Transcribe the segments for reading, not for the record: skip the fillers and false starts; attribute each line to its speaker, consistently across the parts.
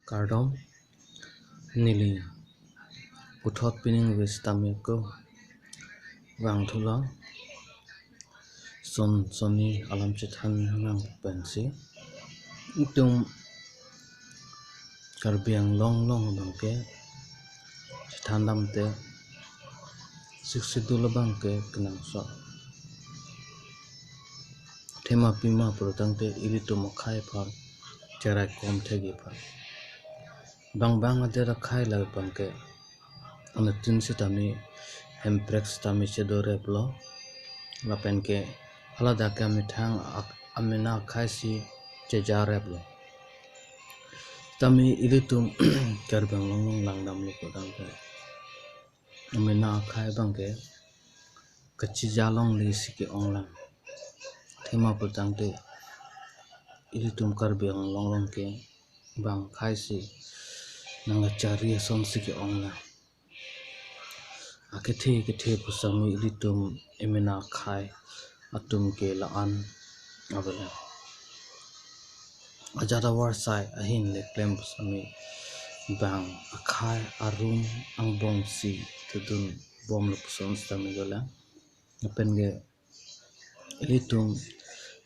Speaker 1: Kardom Neli Puthot Pining Vistamiko Wang Thula Soni Alam Chethan Nang Pensi Itum Karbi long bangke Chethan Damte Siksidu Labangke Kenang So Tema Pima Protangte Ilitum Kai Phan Cerai Kom Thegi Phan Bang Adera Kai Lag Bangke Anatin Sitami Emprex Tami Chedore Blo Lapenke Halada Kamitang Amina Kaisi Chejare Blo Tami Ilitum Karbang Long Langdam Lupodangke Amina Kai Bangke Kachijalong Lisiki Onglang Tema Protangte Ilitum Karbang Long Ke Bang Kaisi Nangachari Sonsiki Onglang Akete Pusami Ilitum Emina Kai Atum ke Laan Avela Ajada Warsai Ahin le Klem Pusami Bang Akai Arum Angbong Si Tudun Bom Lupuson Stamigola Napenge Ilitum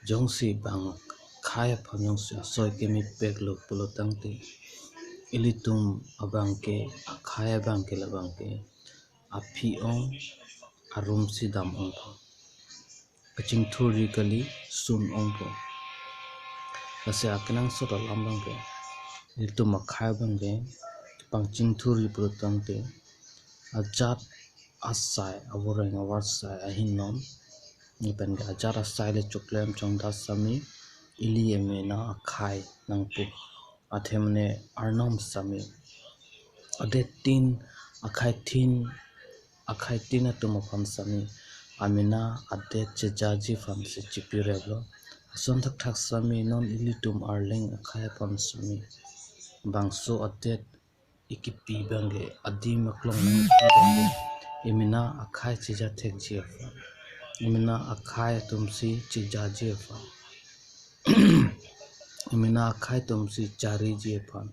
Speaker 1: Jongsi Bang Kaya Panyongsi Asoy Kemi Peglo Pulotangti Ilitum Abangke Akaya Bangke Labangke Api Ong Arum Sidam Ongpo Chingthur Kali Sun Ongpo Kasi Akinang Sota Lambangke Ilitum Akaya Bangke Pang Chingthur Pulotangti Ajat Asai Aworeng Awarsai Ahinom Nipen ga Ajat Asai le Chuklem Chongdas Sami Ili Emena Akai Nangpu Athemne Arnom Sami Adetin Akai Tin Atumapam Sami Amina Adet Chejaji Fan Se Chipireblo Sontak Thak Sami Non Ilitum Arling Akai Pan Sami Bangso Adet Ikipi Bange Adi Maklong Nang Bange Emina Akai Cheja Thek Jefa Emina Akai Tumsi Chejaji Fa Emina Akai Tumsi Chari Jefa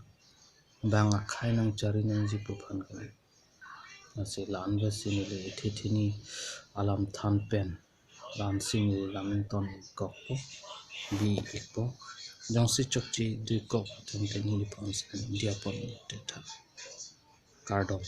Speaker 1: Bang Akai Nang Chari Nang Jipu Fan Kali Nasi Lan Vesinile Chechini Alam Than Pen Lan Sinile Lamington Kokpo Bi Ikpo Jongsi Chokchi Du Kok Tengteni Pons India Pon Teta Kardom